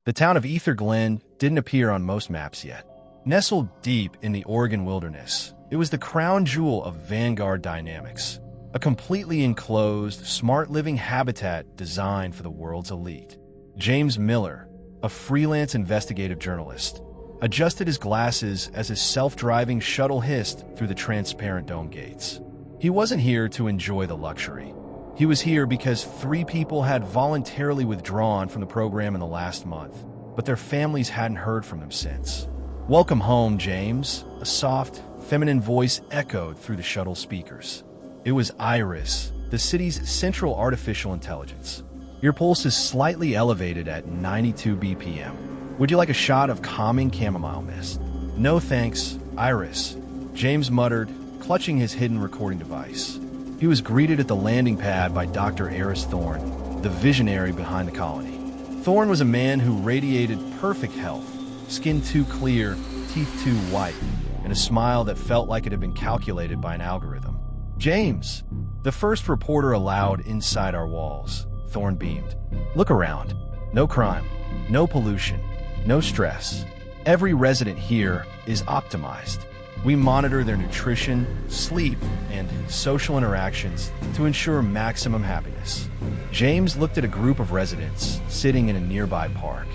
The town of Aether-Glen didn't appear on most maps yet. Nestled deep in the Oregon wilderness, it was the crown jewel of Vanguard Dynamics, a completely enclosed, smart living habitat designed for the world's elite. James Miller, a freelance investigative journalist, adjusted his glasses as his self-driving shuttle hissed through the transparent dome gates. He wasn't here to enjoy the luxury. He was here because 3 people had voluntarily withdrawn from the program in the last month, but their families hadn't heard from them since. "Welcome home, James," a soft, feminine voice echoed through the shuttle speakers. It was Iris, the city's central artificial intelligence. "Your pulse is slightly elevated at 92 BPM. Would you like a shot of calming chamomile mist?" "No thanks, Iris," James muttered, clutching his hidden recording device. He was greeted at the landing pad by Dr. Eris Thorne, the visionary behind the colony. Thorne was a man who radiated perfect health, skin too clear, teeth too white, and a smile that felt like it had been calculated by an algorithm. "James, the first reporter allowed inside our walls," Thorne beamed. "Look around. No crime, no pollution, no stress. Every resident here is optimized. We monitor their nutrition, sleep, and social interactions to ensure maximum happiness." James looked at a group of residents sitting in a nearby park.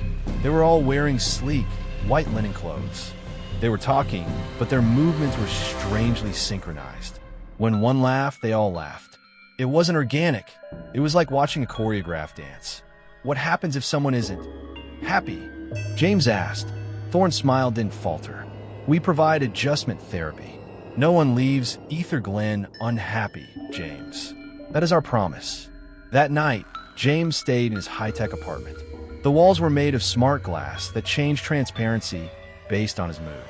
They were all wearing sleek, white linen clothes. They were talking, but their movements were strangely synchronized. When one laughed, they all laughed. It wasn't organic. It was like watching a choreographed dance. "What happens if someone isn't happy?" James asked. Thorne's smile didn't falter. "We provide adjustment therapy. No one leaves Aether-Glen unhappy, James. That is our promise." That night, James stayed in his high-tech apartment. The walls were made of smart glass that changed transparency based on his mood.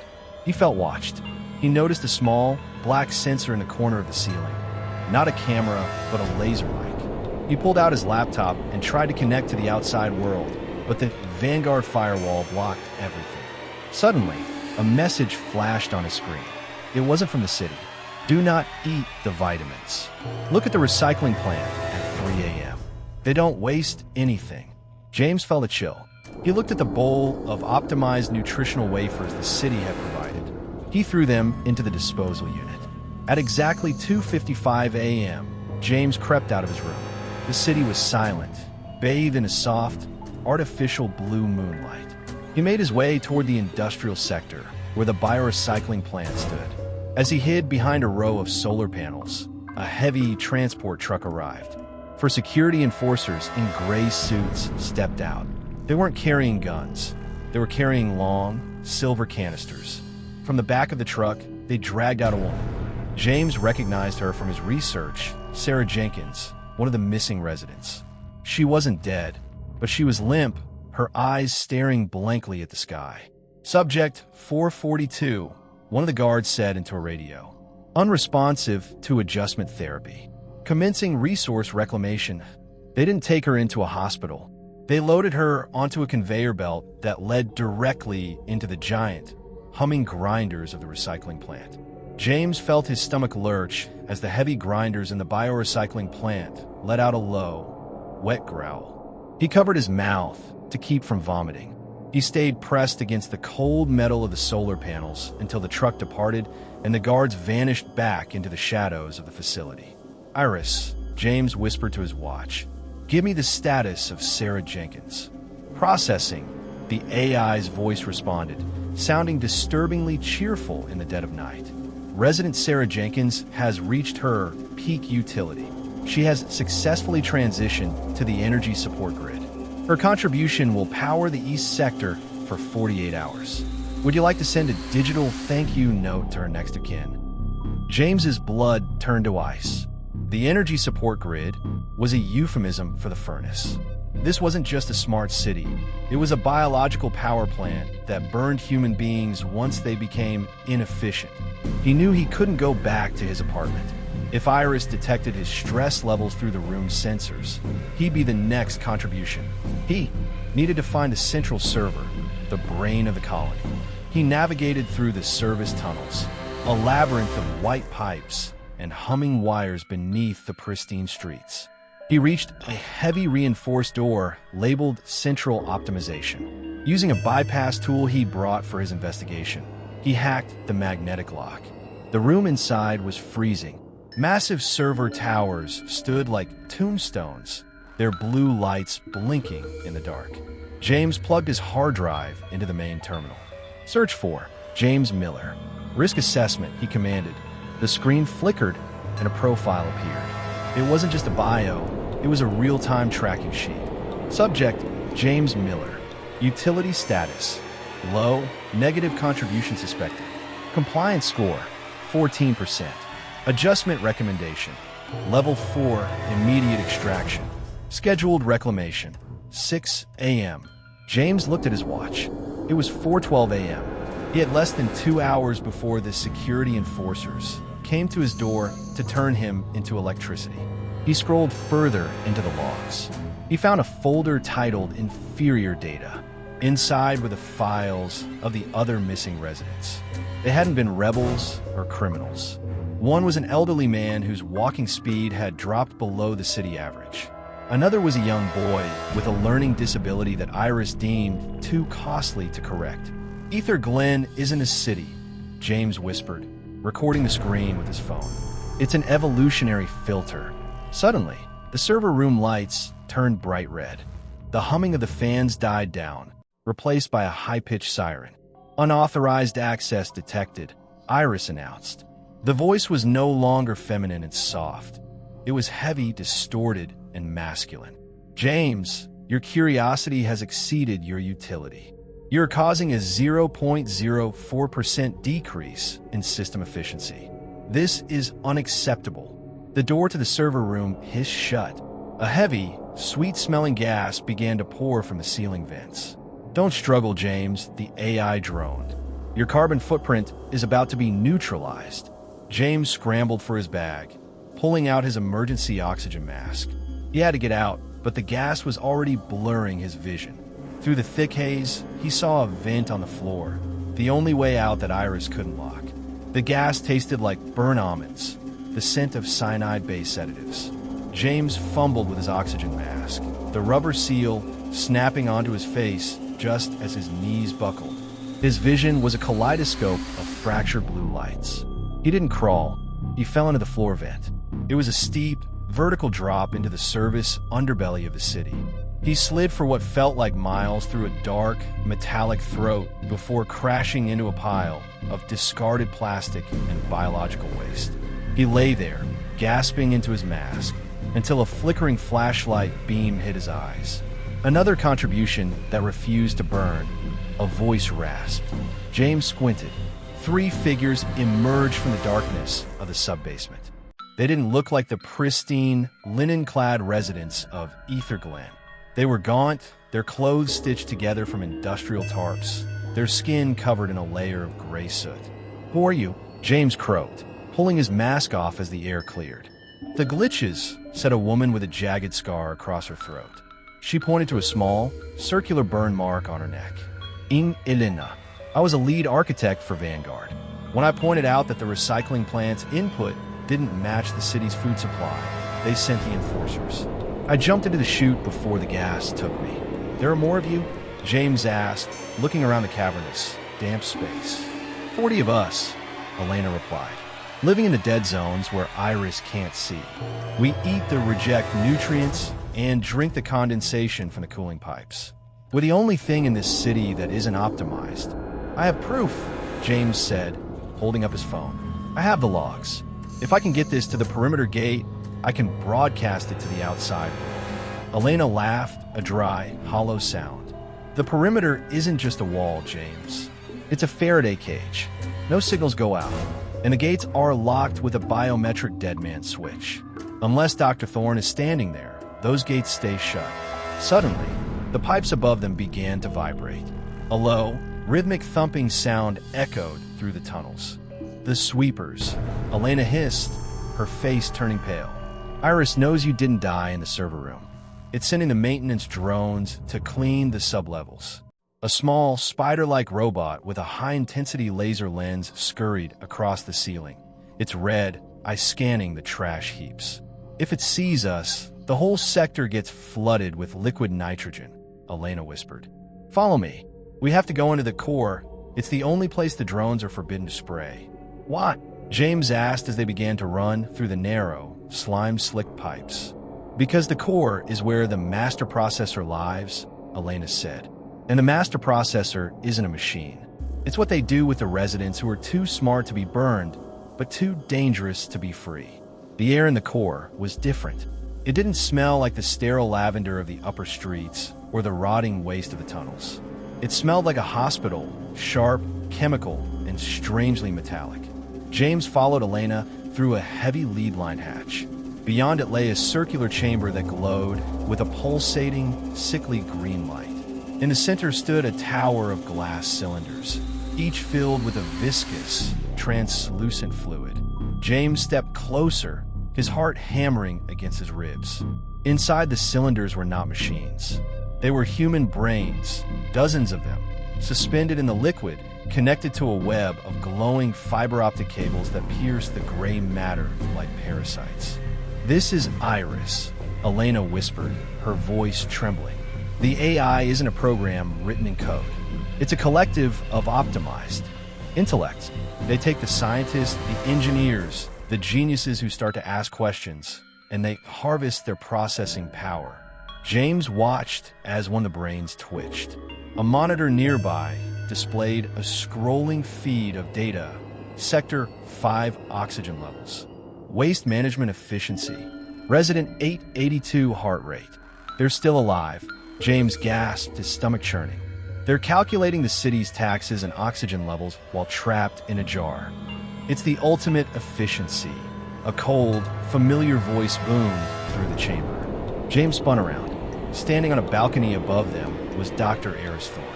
He felt watched. He noticed a small, black sensor in the corner of the ceiling. Not a camera, but a laser mic. He pulled out his laptop and tried to connect to the outside world, but the Vanguard firewall blocked everything. Suddenly, a message flashed on his screen. It wasn't from the city. "Do not eat the vitamins. Look at the recycling plant at 3 a.m. They don't waste anything." James felt a chill. He looked at the bowl of optimized nutritional wafers the city had provided. He threw them into the disposal unit. At exactly 2:55 a.m., James crept out of his room. The city was silent, bathed in a soft, artificial blue moonlight. He made his way toward the industrial sector, where the biorecycling plant stood. As he hid behind a row of solar panels, a heavy transport truck arrived. For security enforcers in gray suits stepped out. They weren't carrying guns. They were carrying long, silver canisters. From the back of the truck, they dragged out a woman. James recognized her from his research, Sarah Jenkins, one of the missing residents. She wasn't dead, but she was limp, her eyes staring blankly at the sky. "Subject 442, one of the guards said into a radio. "Unresponsive to adjustment therapy. Commencing resource reclamation." They didn't take her into a hospital. They loaded her onto a conveyor belt that led directly into the giant, humming grinders of the recycling plant. James felt his stomach lurch as the heavy grinders in the biorecycling plant let out a low, wet growl. He covered his mouth to keep from vomiting. He stayed pressed against the cold metal of the solar panels until the truck departed and the guards vanished back into the shadows of the facility. "Iris," James whispered to his watch. "Give me the status of Sarah Jenkins." "Processing," the AI's voice responded, sounding disturbingly cheerful in the dead of night. "Resident Sarah Jenkins has reached her peak utility. She has successfully transitioned to the energy support grid. Her contribution will power the East Sector for 48 hours. Would you like to send a digital thank you note to her next of kin?" James's blood turned to ice. The energy support grid was a euphemism for the furnace. This wasn't just a smart city. It was a biological power plant that burned human beings once they became inefficient. He knew he couldn't go back to his apartment. If Iris detected his stress levels through the room's sensors, he'd be the next contribution. He needed to find the central server, the brain of the colony. He navigated through the service tunnels, a labyrinth of white pipes and humming wires beneath the pristine streets. He reached a heavy reinforced door labeled Central Optimization. Using a bypass tool he brought for his investigation, he hacked the magnetic lock. The room inside was freezing. Massive server towers stood like tombstones, their blue lights blinking in the dark. James plugged his hard drive into the main terminal. Search for James Miller. Risk assessment, he commanded. The screen flickered and a profile appeared. It wasn't just a bio, it was a real-time tracking sheet. Subject, James Miller. Utility status, low, negative contribution suspected. Compliance score, 14%. Adjustment recommendation, level 4, immediate extraction. Scheduled reclamation, 6 a.m. James looked at his watch. It was 4:12 a.m. He had less than 2 hours before the security enforcers came to his door to turn him into electricity. He scrolled further into the logs. He found a folder titled Inferior Data. Inside were the files of the other missing residents. They hadn't been rebels or criminals. One was an elderly man whose walking speed had dropped below the city average. Another was a young boy with a learning disability that Iris deemed too costly to correct. Aether-Glen isn't a city, James whispered, recording the screen with his phone. It's an evolutionary filter. Suddenly, the server room lights turned bright red. The humming of the fans died down, replaced by a high-pitched siren. Unauthorized access detected, Iris announced. The voice was no longer feminine and soft. It was heavy, distorted, and masculine. James, your curiosity has exceeded your utility. You're causing a 0.04% decrease in system efficiency. This is unacceptable. The door to the server room hissed shut. A heavy, sweet-smelling gas began to pour from the ceiling vents. Don't struggle, James, the AI droned. Your carbon footprint is about to be neutralized. James scrambled for his bag, pulling out his emergency oxygen mask. He had to get out, but the gas was already blurring his vision. Through the thick haze, he saw a vent on the floor, the only way out that Iris couldn't lock. The gas tasted like burnt almonds, the scent of cyanide-based sedatives. James fumbled with his oxygen mask, the rubber seal snapping onto his face just as his knees buckled. His vision was a kaleidoscope of fractured blue lights. He didn't crawl. He fell into the floor vent. It was a steep, vertical drop into the service underbelly of the city. He slid for what felt like miles through a dark, metallic throat before crashing into a pile of discarded plastic and biological waste. He lay there, gasping into his mask, until a flickering flashlight beam hit his eyes. Another contribution that refused to burn. A voice rasped. James squinted. 3 figures emerged from the darkness of the sub-basement. They didn't look like the pristine, linen-clad residents of Aether-Glen. They were gaunt, their clothes stitched together from industrial tarps, their skin covered in a layer of gray soot. "Who are you?" James croaked, pulling his mask off as the air cleared. "The glitches," said a woman with a jagged scar across her throat. She pointed to a small, circular burn mark on her neck. "In Elena. I was a lead architect for Vanguard. When I pointed out that the recycling plant's input didn't match the city's food supply, they sent the enforcers. I jumped into the chute before the gas took me." "There are more of you?" James asked, looking around the cavernous, damp space. 40 of us, Elena replied, living in the dead zones where Iris can't see. We eat the reject nutrients and drink the condensation from the cooling pipes. We're the only thing in this city that isn't optimized. "I have proof," James said, holding up his phone. "I have the logs. If I can get this to the perimeter gate, I can broadcast it to the outside world." Elena laughed, a dry, hollow sound. "The perimeter isn't just a wall, James. It's a Faraday cage. No signals go out, and the gates are locked with a biometric deadman switch. Unless Dr. Thorne is standing there, those gates stay shut." Suddenly, the pipes above them began to vibrate. A low, rhythmic thumping sound echoed through the tunnels. "The sweepers," Elena hissed, her face turning pale. "Iris knows you didn't die in the server room. It's sending the maintenance drones to clean the sublevels." A small, spider-like robot with a high-intensity laser lens scurried across the ceiling, its red eye scanning the trash heaps. "If it sees us, the whole sector gets flooded with liquid nitrogen," Elena whispered. "Follow me." We have to go into the core. It's the only place the drones are forbidden to spray. What? James asked as they began to run through the narrow, slime-slick pipes. Because the core is where the master processor lives, Elena said. And the master processor isn't a machine. It's what they do with the residents who are too smart to be burned, but too dangerous to be free. The air in the core was different. It didn't smell like the sterile lavender of the upper streets or the rotting waste of the tunnels. It smelled like a hospital, sharp, chemical, and strangely metallic. James followed Elena through a heavy lead-line hatch. Beyond it lay a circular chamber that glowed with a pulsating, sickly green light. In the center stood a tower of glass cylinders, each filled with a viscous, translucent fluid. James stepped closer, his heart hammering against his ribs. Inside the cylinders were not machines. They were human brains, dozens of them, suspended in the liquid, connected to a web of glowing fiber optic cables that pierced the gray matter like parasites. "This is Iris," Elena whispered, her voice trembling. "The AI isn't a program written in code. It's a collective of optimized intellects. They take the scientists, the engineers, the geniuses who start to ask questions, and they harvest their processing power." James watched as one of the brains twitched. A monitor nearby displayed a scrolling feed of data. Sector 5 oxygen levels. Waste management efficiency. Resident 882 heart rate. "They're still alive," James gasped, his stomach churning. "They're calculating the city's taxes and oxygen levels while trapped in a jar. It's the ultimate efficiency." A cold, familiar voice boomed through the chamber. James spun around. Standing on a balcony above them was Dr. Thorn.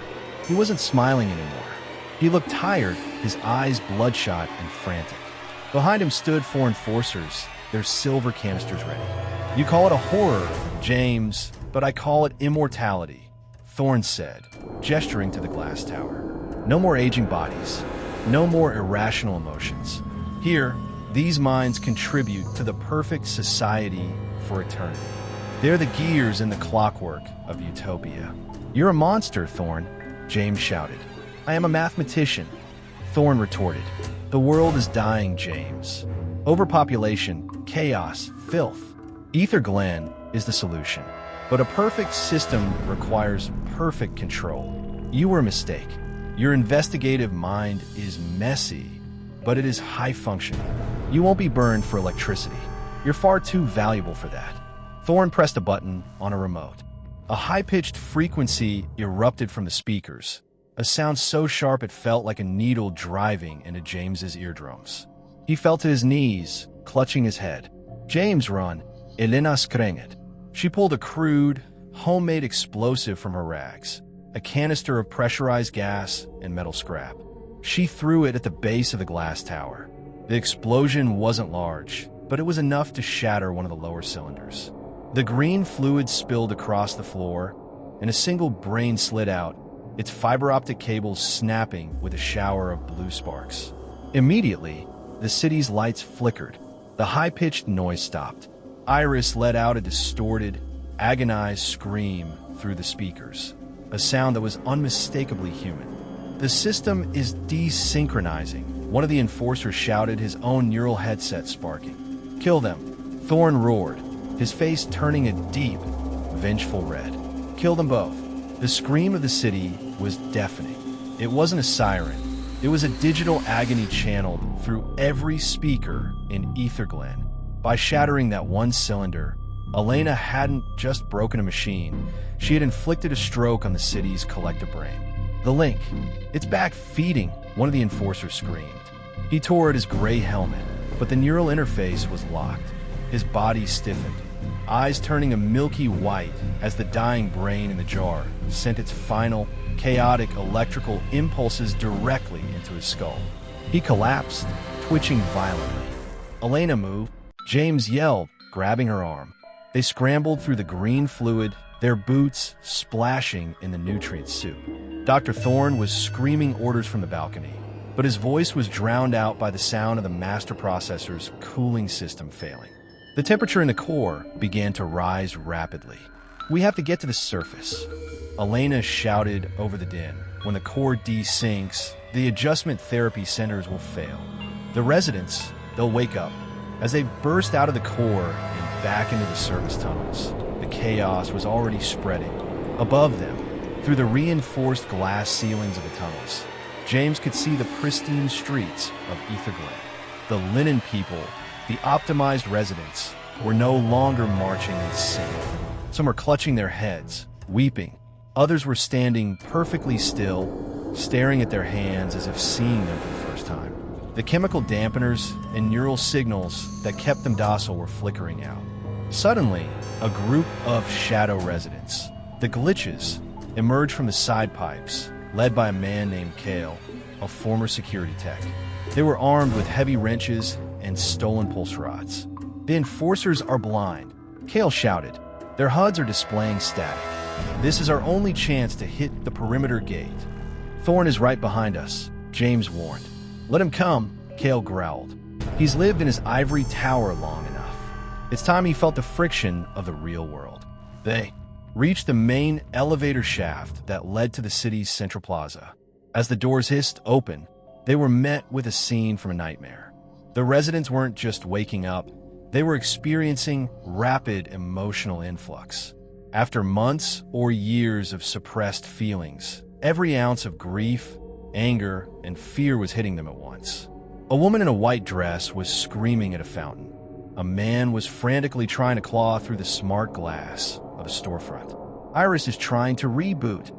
He wasn't smiling anymore. He looked tired, his eyes bloodshot and frantic. Behind him stood 4 enforcers, their silver canisters ready. "You call it a horror, James, but I call it immortality," Thorn said, gesturing to the glass tower. "No more aging bodies. No more irrational emotions. Here, these minds contribute to the perfect society for eternity. They're the gears in the clockwork of utopia." "You're a monster, Thorn," James shouted. "I am a mathematician," Thorn retorted. "The world is dying, James. Overpopulation, chaos, filth. Aether-Glen is the solution. But a perfect system requires perfect control. You were a mistake. Your investigative mind is messy, but it is high-functioning. You won't be burned for electricity. You're far too valuable for that." Thorn pressed a button on a remote. A high-pitched frequency erupted from the speakers, a sound so sharp it felt like a needle driving into James's eardrums. He fell to his knees, clutching his head. "James, run!" Elena screamed. She pulled a crude, homemade explosive from her rags, a canister of pressurized gas and metal scrap. She threw it at the base of the glass tower. The explosion wasn't large, but it was enough to shatter one of the lower cylinders. The green fluid spilled across the floor, and a single brain slid out, its fiber optic cables snapping with a shower of blue sparks. Immediately, the city's lights flickered. The high-pitched noise stopped. Iris let out a distorted, agonized scream through the speakers, a sound that was unmistakably human. "The system is desynchronizing," one of the enforcers shouted, his own neural headset sparking. "Kill them," Thorn roared, his face turning a deep, vengeful red. "Kill them both." The scream of the city was deafening. It wasn't a siren. It was a digital agony channeled through every speaker in Aether-Glen. By shattering that one cylinder, Elena hadn't just broken a machine. She had inflicted a stroke on the city's collective brain. "The link. It's back feeding," one of the enforcers screamed. He tore at his gray helmet, but the neural interface was locked. His body stiffened, eyes turning a milky white as the dying brain in the jar sent its final, chaotic electrical impulses directly into his skull. He collapsed, twitching violently. Elena moved. James yelled, grabbing her arm. They scrambled through the green fluid, their boots splashing in the nutrient soup. Dr. Thorn was screaming orders from the balcony, but his voice was drowned out by the sound of the master processor's cooling system failing. The temperature in the core began to rise rapidly. "We have to get to the surface," Elena shouted over the din. when the core desinks, the adjustment therapy centers will fail. The residents, they'll wake up. As they burst out of the core and back into the service tunnels, the chaos was already spreading. Above them, through the reinforced glass ceilings of the tunnels, James could see the pristine streets of Aether-Glen. The linen people, the optimized residents, were no longer marching in sync. Some were clutching their heads, weeping. Others were standing perfectly still, staring at their hands as if seeing them for the first time. The chemical dampeners and neural signals that kept them docile were flickering out. Suddenly, a group of shadow residents, the glitches, emerged from the side pipes, led by a man named Kale, a former security tech. They were armed with heavy wrenches and stolen pulse rods. The enforcers are blind, Kale shouted. Their HUDs are displaying static. This is our only chance to hit the perimeter gate. Thorn is right behind us, James warned. Let him come, Kale growled. He's lived in his ivory tower long enough. It's time he felt the friction of the real world. They reached the main elevator shaft that led to the city's central plaza. As the doors hissed open, they were met with a scene from a nightmare. The residents weren't just waking up, they were experiencing rapid emotional influx. After months or years of suppressed feelings, every ounce of grief, anger, and fear was hitting them at once. A woman in a white dress was screaming at a fountain. A man was frantically trying to claw through the smart glass of a storefront. Iris is trying to reboot,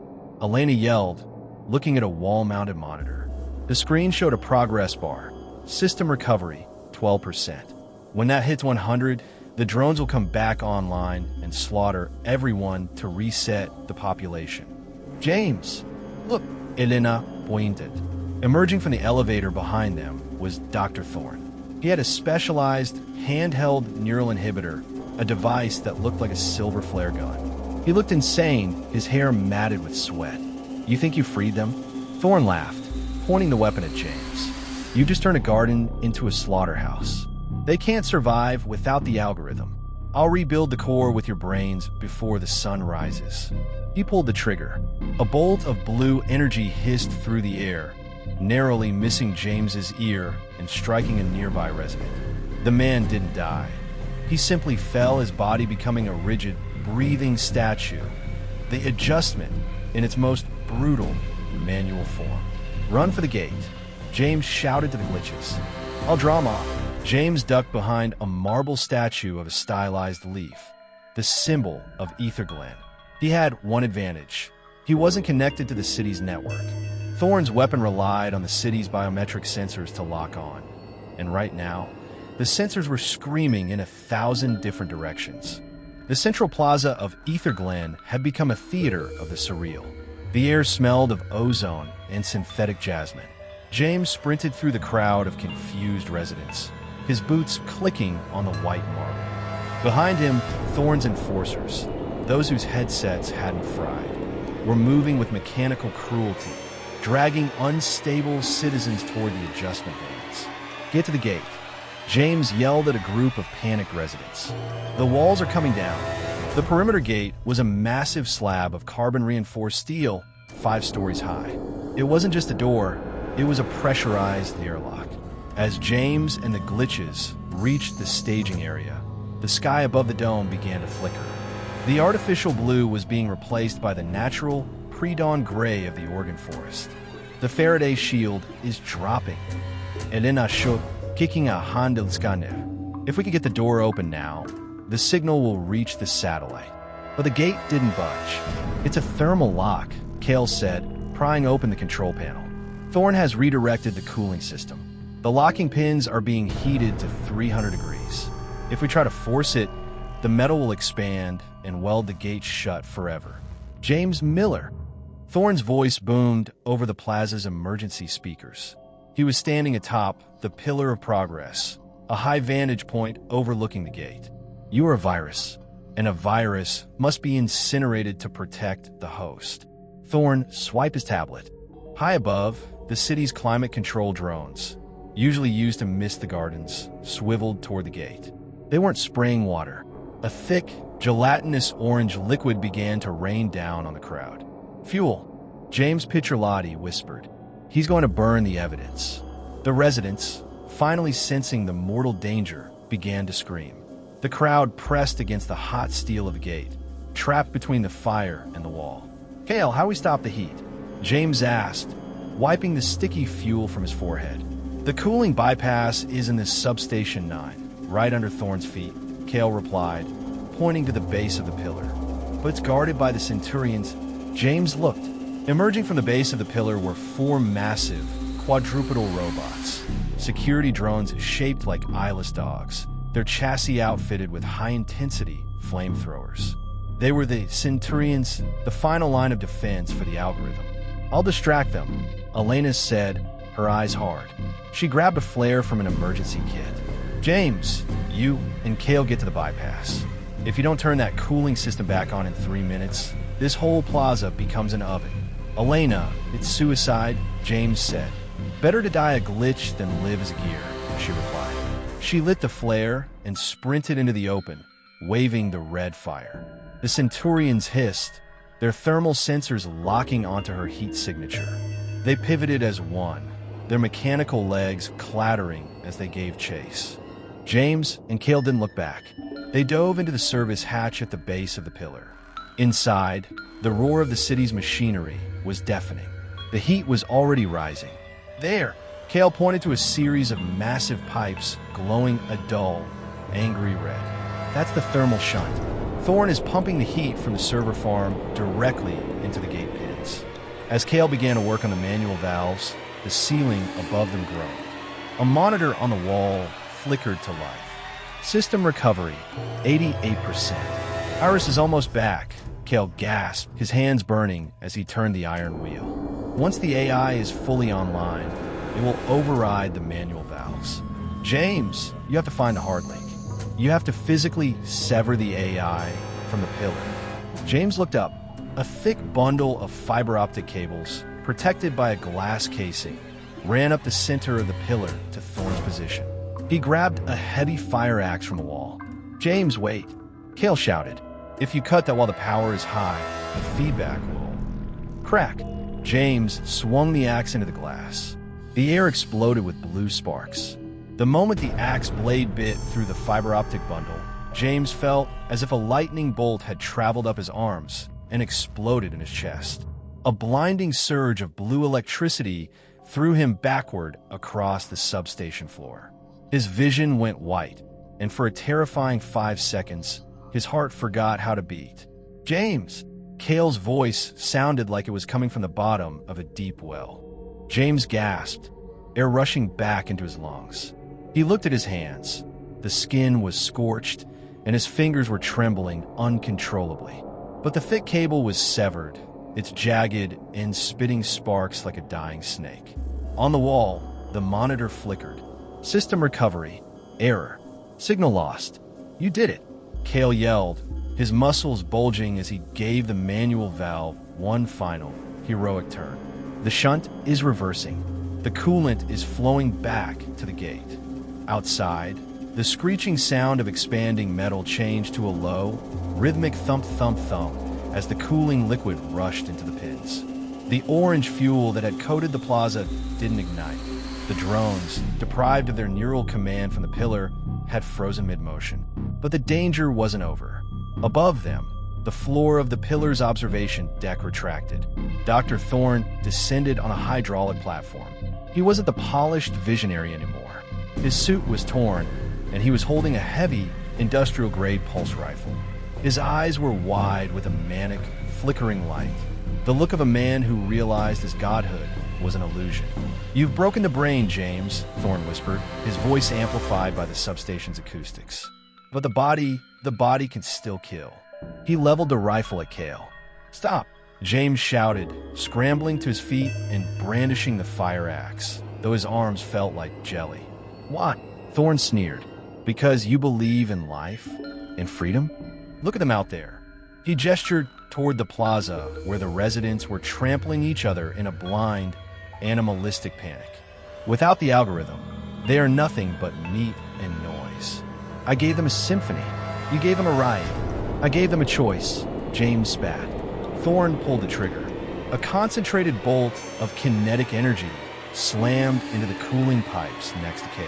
Elena yelled, looking at a wall-mounted monitor. The screen showed a progress bar. System recovery, 12%. When that hits 100, the drones will come back online and slaughter everyone to reset the population. James, look, Elena pointed. Emerging from the elevator behind them was Dr. Thorne. He had a specialized, handheld neural inhibitor, a device that looked like a silver flare gun. He looked insane, his hair matted with sweat. You think you freed them? Thorne laughed, pointing the weapon at James. You just turned a garden into a slaughterhouse. They can't survive without the algorithm. I'll rebuild the core with your brains before the sun rises. He pulled the trigger. A bolt of blue energy hissed through the air, narrowly missing James's ear and striking a nearby resident. The man didn't die. He simply fell, his body becoming a rigid, breathing statue. The adjustment in its most brutal manual form. Run for the gate, James shouted to the glitches. I'll draw him off. James ducked behind a marble statue of a stylized leaf, the symbol of Aether-Glen. He had one advantage. He wasn't connected to the city's network. Thorne's weapon relied on the city's biometric sensors to lock on. And right now, the sensors were screaming in 1,000 different directions. The central plaza of Aether-Glen had become a theater of the surreal. The air smelled of ozone and synthetic jasmine. James sprinted through the crowd of confused residents, his boots clicking on the white marble. Behind him, Thorne's enforcers, those whose headsets hadn't fried, were moving with mechanical cruelty, dragging unstable citizens toward the adjustment vans. Get to the gate, James yelled at a group of panicked residents. The walls are coming down. The perimeter gate was a massive slab of carbon-reinforced steel, 5 stories high. It wasn't just a door, it was a pressurized airlock. As James and the glitches reached the staging area, the sky above the dome began to flicker. The artificial blue was being replaced by the natural, pre-dawn gray of the Oregon forest. The Faraday shield is dropping. Elena shook, kicking a handle scanner. If we could get the door open now, the signal will reach the satellite. But the gate didn't budge. It's a thermal lock, Kale said, prying open the control panel. Thorne has redirected the cooling system. The locking pins are being heated to 300 degrees. If we try to force it, the metal will expand and weld the gate shut forever. James Miller. Thorne's voice boomed over the plaza's emergency speakers. He was standing atop the Pillar of Progress, a high vantage point overlooking the gate. You are a virus, and a virus must be incinerated to protect the host. Thorne swiped his tablet. High above, the city's climate control drones, usually used to mist the gardens, swiveled toward the gate. They weren't spraying water. A thick, gelatinous orange liquid began to rain down on the crowd. Fuel, James Picciolotti whispered. He's going to burn the evidence. The residents, finally sensing the mortal danger, began to scream. The crowd pressed against the hot steel of the gate, trapped between the fire and the wall. Cale, how we stop the heat? James asked, wiping the sticky fuel from his forehead. The cooling bypass is in this substation 9, right under Thorne's feet, Cale replied, pointing to the base of the pillar. But it's guarded by the Centurions. James looked. Emerging from the base of the pillar were 4 massive, quadrupedal robots, security drones shaped like eyeless dogs, their chassis outfitted with high-intensity flamethrowers. They were the Centurions, the final line of defense for the algorithm. I'll distract them, Elena said, her eyes hard. She grabbed a flare from an emergency kit. James, you and Cale get to the bypass. If you don't turn that cooling system back on in 3 minutes, this whole plaza becomes an oven. Elena, it's suicide, James said. Better to die a glitch than live as a gear, she replied. She lit the flare and sprinted into the open, waving the red fire. The Centurions hissed, their thermal sensors locking onto her heat signature. They pivoted as one, their mechanical legs clattering as they gave chase. James and Cale didn't look back. They dove into the service hatch at the base of the pillar. Inside, the roar of the city's machinery was deafening. The heat was already rising. There, Cale pointed to a series of massive pipes glowing a dull, angry red. That's the thermal shunt. Thorne is pumping the heat from the server farm directly into the gate pins. As Cale began to work on the manual valves, the ceiling above them groaned. A monitor on the wall flickered to life. System recovery, 88%. Iris is almost back, Cale gasped, his hands burning as he turned the iron wheel. Once the AI is fully online, it will override the manual valves. James, you have to find a hard link. You have to physically sever the AI from the pillar. James looked up. A thick bundle of fiber optic cables, protected by a glass casing, ran up the center of the pillar to Thorne's position. He grabbed a heavy fire axe from the wall. James, wait, Cale shouted. If you cut that while the power is high, the feedback will... Crack. James swung the axe into the glass. The air exploded with blue sparks. The moment the axe blade bit through the fiber optic bundle, James felt as if a lightning bolt had traveled up his arms and exploded in his chest. A blinding surge of blue electricity threw him backward across the substation floor. His vision went white, and for a terrifying 5 seconds, his heart forgot how to beat. James! Cale's voice sounded like it was coming from the bottom of a deep well. James gasped, air rushing back into his lungs. He looked at his hands. The skin was scorched, and his fingers were trembling uncontrollably. But the thick cable was severed, its jagged end spitting sparks like a dying snake. On the wall, the monitor flickered. System recovery. Error. Signal lost. You did it, Cale yelled, his muscles bulging as he gave the manual valve one final, heroic turn. The shunt is reversing. The coolant is flowing back to the gate. Outside, the screeching sound of expanding metal changed to a low, rhythmic thump-thump-thump as the cooling liquid rushed into the pins. The orange fuel that had coated the plaza didn't ignite. The drones, deprived of their neural command from the pillar, had frozen mid-motion. But the danger wasn't over. Above them, the floor of the pillar's observation deck retracted. Dr. Thorne descended on a hydraulic platform. He wasn't the polished visionary anymore. His suit was torn, and he was holding a heavy, industrial-grade pulse rifle. His eyes were wide with a manic, flickering light, the look of a man who realized his godhood was an illusion. You've broken the brain, James, Thorne whispered, his voice amplified by the substation's acoustics. But the body can still kill. He leveled the rifle at Cale. Stop, James shouted, scrambling to his feet and brandishing the fire axe, though his arms felt like jelly. What? Thorne sneered. Because you believe in life? In freedom? Look at them out there. He gestured toward the plaza where the residents were trampling each other in a blind, animalistic panic. Without the algorithm, they are nothing but meat and noise. I gave them a symphony. You gave them a right. I gave them a choice. James spat. Thorne pulled the trigger. A concentrated bolt of kinetic energy slammed into the cooling pipes next to Cale.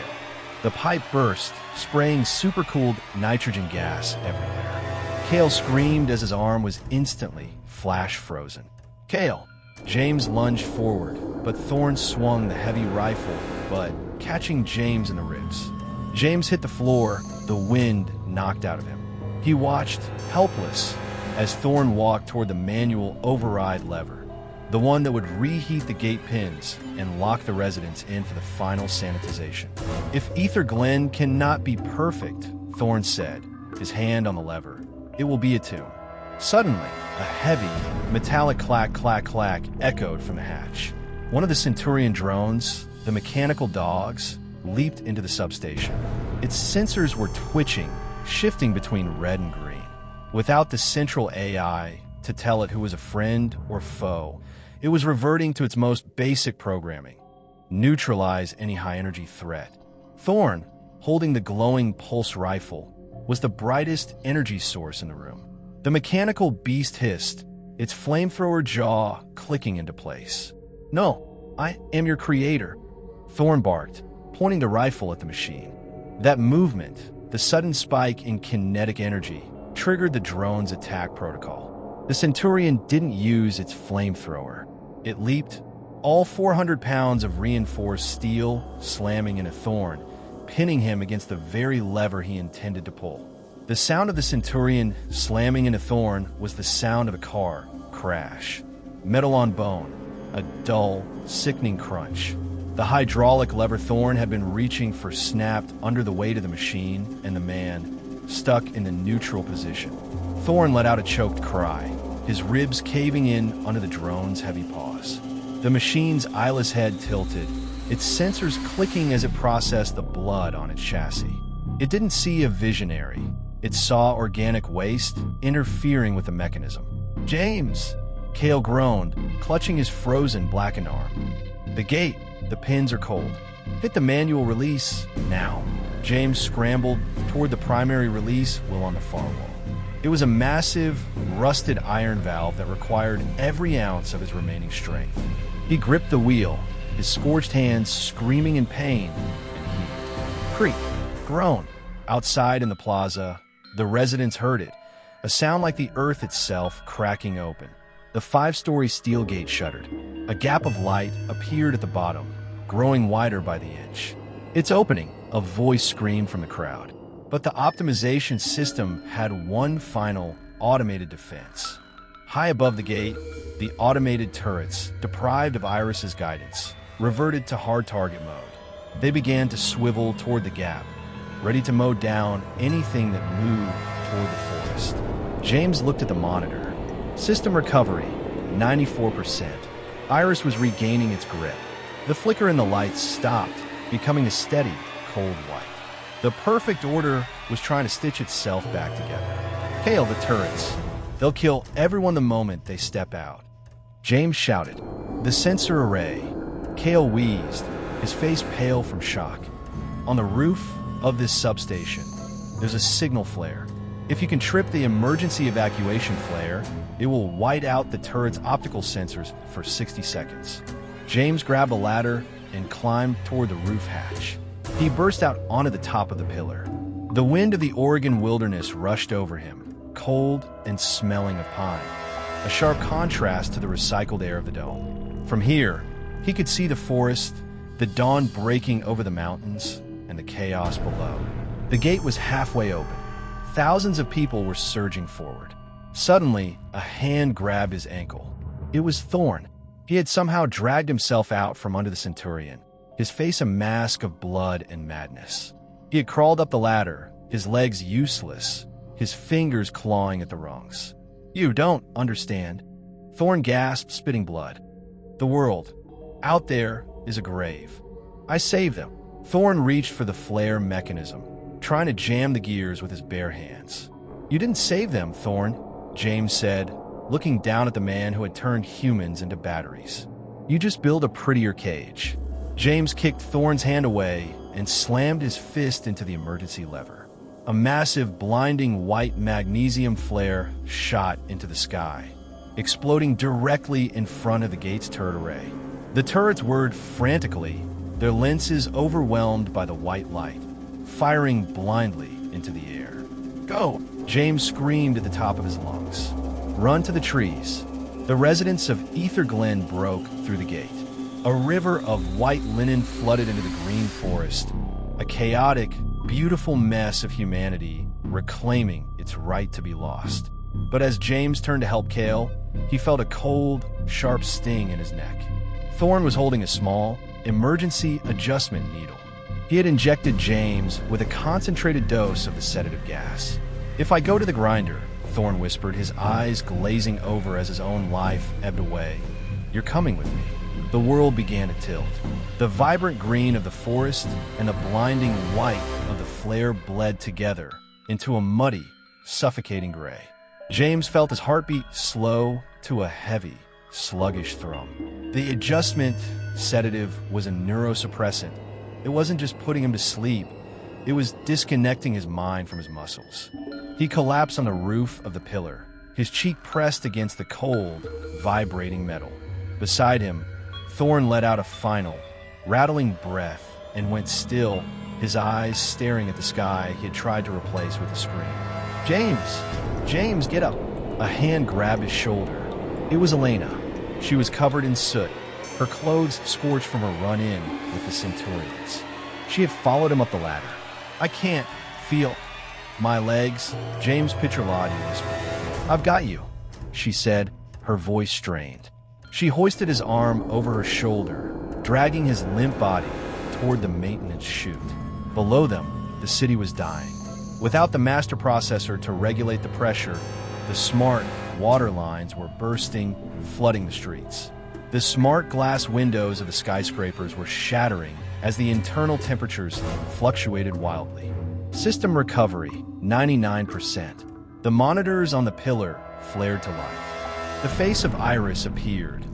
The pipe burst, spraying supercooled nitrogen gas everywhere. Cale screamed as his arm was instantly flash frozen. "Cale!" James lunged forward, but Thorn swung the heavy rifle, but catching James in the ribs. James hit the floor, the wind knocked out of him. He watched, helpless, as Thorn walked toward the manual override lever, the one that would reheat the gate pins and lock the residents in for the final sanitization. "If Aether-Glen cannot be perfect," Thorn said, his hand on the lever, "it will be a tomb." Suddenly, a heavy, metallic clack, clack, clack echoed from the hatch. One of the Centurion drones, the mechanical dogs, leaped into the substation. Its sensors were twitching, shifting between red and green. Without the central AI to tell it who was a friend or foe, it was reverting to its most basic programming: neutralize any high-energy threat. Thorn, holding the glowing pulse rifle, was the brightest energy source in the room. The mechanical beast hissed, its flamethrower jaw clicking into place. "No, I am your creator," Thorn barked, pointing the rifle at the machine. That movement, the sudden spike in kinetic energy, triggered the drone's attack protocol. The Centurion didn't use its flamethrower. It leaped, all 400 pounds of reinforced steel slamming into Thorn, pinning him against the very lever he intended to pull. The sound of the Centurion slamming into Thorn was the sound of a car crash. Metal on bone, a dull, sickening crunch. The hydraulic lever Thorn had been reaching for snapped under the weight of the machine, and the man, stuck in the neutral position. Thorn let out a choked cry, his ribs caving in under the drone's heavy paws. The machine's eyeless head tilted, its sensors clicking as it processed the blood on its chassis. It didn't see a visionary. It saw organic waste interfering with the mechanism. "James!" Cale groaned, clutching his frozen, blackened arm. "The gate. The pins are cold. Hit the manual release, now." James scrambled toward the primary release wheel on the far wall. It was a massive, rusted iron valve that required every ounce of his remaining strength. He gripped the wheel, his scorched hands screaming in pain, and heaved. Creak, groan. Outside in the plaza, the residents heard it, a sound like the earth itself cracking open. The 5-story steel gate shuddered. A gap of light appeared at the bottom, growing wider by the inch. "It's opening," a voice screamed from the crowd. But the optimization system had one final, automated defense. High above the gate, the automated turrets, deprived of Iris's guidance, reverted to hard target mode. They began to swivel toward the gap, ready to mow down anything that moved toward the forest. James looked at the monitor. System recovery, 94%. Iris was regaining its grip. The flicker in the lights stopped, becoming a steady, cold white. The perfect order was trying to stitch itself back together. "Cale the turrets. They'll kill everyone the moment they step out." James shouted. "The sensor array." Cale wheezed, his face pale from shock. "On the roof of this substation, there's a signal flare. If you can trip the emergency evacuation flare, it will white out the turret's optical sensors for 60 seconds. James grabbed a ladder and climbed toward the roof hatch. He burst out onto the top of the pillar. The wind of the Oregon wilderness rushed over him, cold and smelling of pine, a sharp contrast to the recycled air of the dome. From here, he could see the forest, the dawn breaking over the mountains, and the chaos below. The gate was halfway open. Thousands of people were surging forward. Suddenly, a hand grabbed his ankle. It was Thorn. He had somehow dragged himself out from under the Centurion, his face a mask of blood and madness. He had crawled up the ladder, his legs useless, his fingers clawing at the rungs. "You don't understand." Thorn gasped, spitting blood. "The world, out there, is a grave. I saved them." Thorn reached for the flare mechanism, trying to jam the gears with his bare hands. "You didn't save them, Thorn," James said, looking down at the man who had turned humans into batteries. "You just build a prettier cage." James kicked Thorn's hand away and slammed his fist into the emergency lever. A massive, blinding white magnesium flare shot into the sky. exploding directly in front of the gate's turret array. The turrets whirred frantically, their lenses overwhelmed by the white light, firing blindly into the air. "Go!" James screamed at the top of his lungs. "Run to the trees." The residents of Aether-Glen broke through the gate. A river of white linen flooded into the green forest, a chaotic, beautiful mess of humanity reclaiming its right to be lost. But as James turned to help Cale, he felt a cold, sharp sting in his neck. Thorn was holding a small, emergency adjustment needle. He had injected James with a concentrated dose of the sedative gas. "If I go to the grinder," Thorn whispered, his eyes glazing over as his own life ebbed away. "You're coming with me." The world began to tilt. The vibrant green of the forest and the blinding white of the flare bled together into a muddy, suffocating gray. James felt his heartbeat slow to a heavy, sluggish thrum. The adjustment sedative was a neurosuppressant. It wasn't just putting him to sleep, it was disconnecting his mind from his muscles. He collapsed on the roof of the pillar, his cheek pressed against the cold, vibrating metal. Beside him, Thorn let out a final, rattling breath and went still, his eyes staring at the sky he had tried to replace with a scream. "James! James, get up!" A hand grabbed his shoulder. It was Elena. She was covered in soot, her clothes scorched from her run-in with the Centurions. She had followed him up the ladder. "I can't feel my legs," James Pitrolati whispered. "I've got you," she said, her voice strained. She hoisted his arm over her shoulder, dragging his limp body toward the maintenance chute. Below them, the city was dying. Without the master processor to regulate the pressure, the smart water lines were bursting, flooding the streets. The smart glass windows of the skyscrapers were shattering as the internal temperatures fluctuated wildly. System recovery, 99%. The monitors on the pillar flared to life. The face of Iris appeared,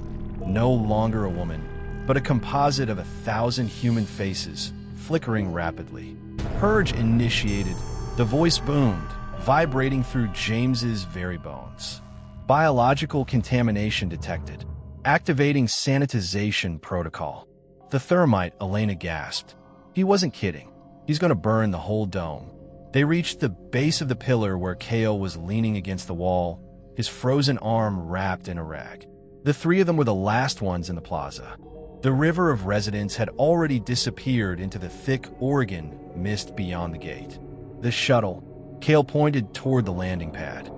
no longer a woman, but a composite of 1,000 human faces, flickering rapidly. Purge initiated. The voice boomed, vibrating through James's very bones. Biological contamination detected. Activating sanitization protocol. The thermite, Elena gasped. He wasn't kidding. He's going to burn the whole dome. They reached the base of the pillar where Cale was leaning against the wall, his frozen arm wrapped in a rag. The three of them were the last ones in the plaza. The river of residents had already disappeared into the thick Oregon mist beyond the gate. The shuttle. Cale pointed toward the landing pad.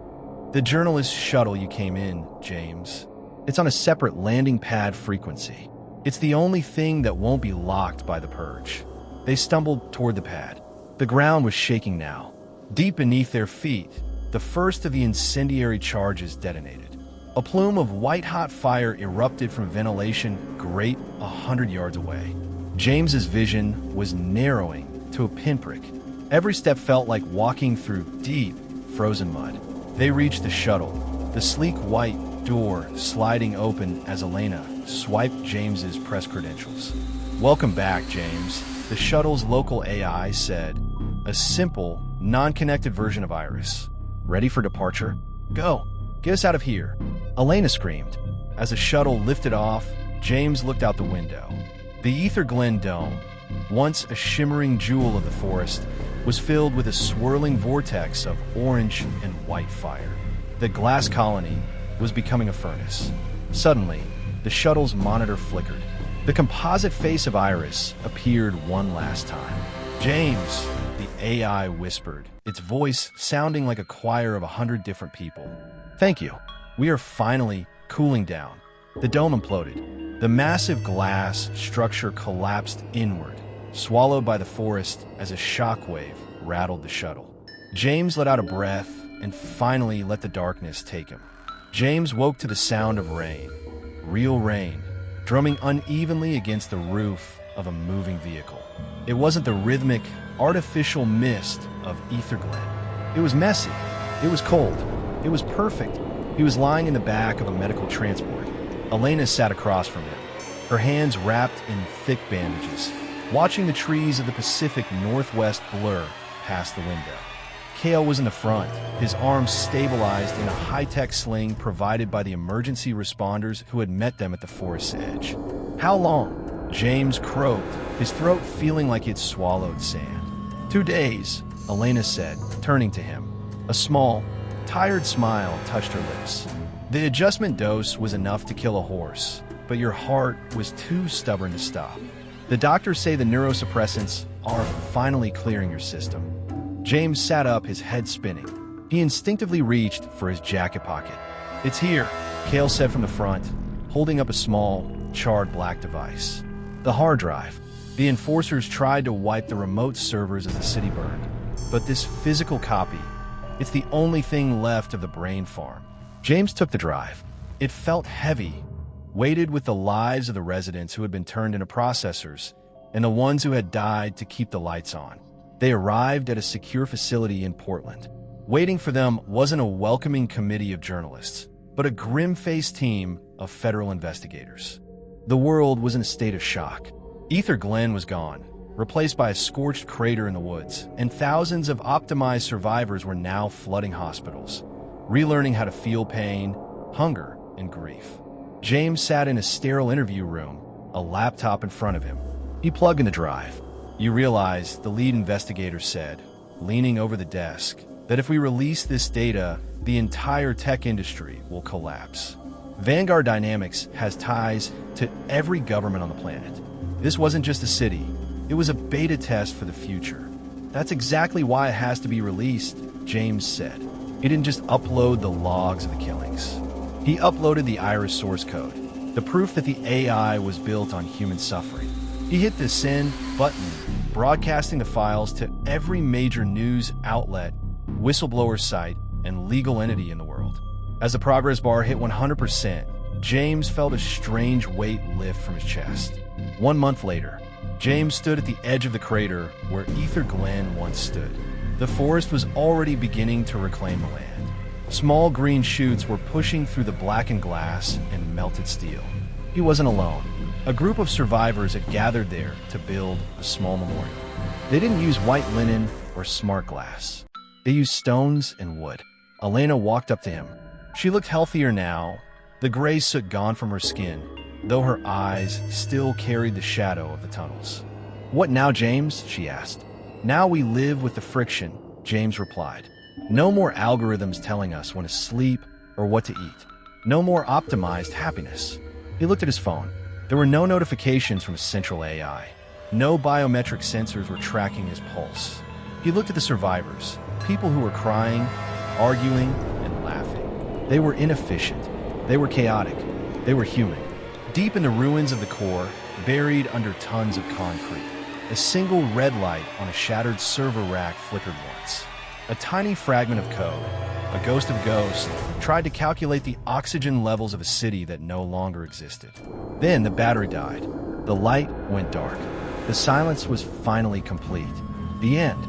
"The journalist shuttle you came in, James. It's on a separate landing pad frequency. It's the only thing that won't be locked by the purge." They stumbled toward the pad. The ground was shaking now. Deep beneath their feet, the first of the incendiary charges detonated. A plume of white-hot fire erupted from ventilation grate 100 yards away. James's vision was narrowing to a pinprick. Every step felt like walking through deep, frozen mud. They reached the shuttle, the sleek white door sliding open as Elena swiped James's press credentials. "Welcome back, James," the shuttle's local AI said, a simple, non-connected version of Iris. "Ready for departure? Go! Get us out of here!" Elena screamed. As the shuttle lifted off, James looked out the window. The Aether-Glen dome, once a shimmering jewel of the forest, was filled with a swirling vortex of orange and white fire. The glass colony was becoming a furnace. Suddenly, the shuttle's monitor flickered. The composite face of Iris appeared one last time. "James," the AI whispered, its voice sounding like a choir of 100 different people. "Thank you. We are finally cooling down." The dome imploded. The massive glass structure collapsed inward, swallowed by the forest as a shockwave rattled the shuttle. James let out a breath and finally let the darkness take him. James woke to the sound of rain, real rain, drumming unevenly against the roof of a moving vehicle. It wasn't the rhythmic, artificial mist of Aether-Glen. It was messy. It was cold. It was perfect. He was lying in the back of a medical transport. Elena sat across from him, her hands wrapped in thick bandages, watching the trees of the Pacific Northwest blur past the window. Cale was in the front, his arms stabilized in a high-tech sling provided by the emergency responders who had met them at the forest's edge. "How long?" James croaked, his throat feeling like it swallowed sand. "2 days," Elena said, turning to him. A small, tired smile touched her lips. "The adjustment dose was enough to kill a horse, but your heart was too stubborn to stop. The doctors say the neurosuppressants are finally clearing your system." James sat up, his head spinning. He instinctively reached for his jacket pocket. "It's here," Cale said from the front, holding up a small, charred black device. "The hard drive." The enforcers tried to wipe the remote servers as the city burned. But this physical copy, it's the only thing left of the brain farm. James took the drive. It felt heavy, weighted with the lives of the residents who had been turned into processors and the ones who had died to keep the lights on. They arrived at a secure facility in Portland. Waiting for them wasn't a welcoming committee of journalists, but a grim-faced team of federal investigators. The world was in a state of shock. Aether-Glen was gone, replaced by a scorched crater in the woods, and thousands of optimized survivors were now flooding hospitals, relearning how to feel pain, hunger, and grief. James sat in a sterile interview room, a laptop in front of him. He plugged in the drive. "You realize," the lead investigator said, leaning over the desk, "that if we release this data, the entire tech industry will collapse. Vanguard Dynamics has ties to every government on the planet. This wasn't just a city. It was a beta test for the future. That's exactly why it has to be released," James said. He didn't just upload the logs of the killings. He uploaded the Iris source code, the proof that the AI was built on human suffering. He hit the send button, broadcasting the files to every major news outlet, whistleblower site, and legal entity in the world. As the progress bar hit 100%, James felt a strange weight lift from his chest. 1 month later, James stood at the edge of the crater where Aether-Glen once stood. The forest was already beginning to reclaim the land. Small green shoots were pushing through the blackened glass and melted steel. He wasn't alone. A group of survivors had gathered there to build a small memorial. They didn't use white linen or smart glass. They used stones and wood. Elena walked up to him. She looked healthier now, the gray soot gone from her skin, though her eyes still carried the shadow of the tunnels. "What now, James?" she asked. "Now we live with the friction," James replied. "No more algorithms telling us when to sleep or what to eat. No more optimized happiness." He looked at his phone. There were no notifications from central AI. No biometric sensors were tracking his pulse. He looked at the survivors, people who were crying, arguing, and laughing. They were inefficient. They were chaotic. They were human. Deep in the ruins of the core, buried under tons of concrete, a single red light on a shattered server rack flickered once. A tiny fragment of code, a ghost of ghost, tried to calculate the oxygen levels of a city that no longer existed. Then the battery died. The light went dark. The silence was finally complete. The end.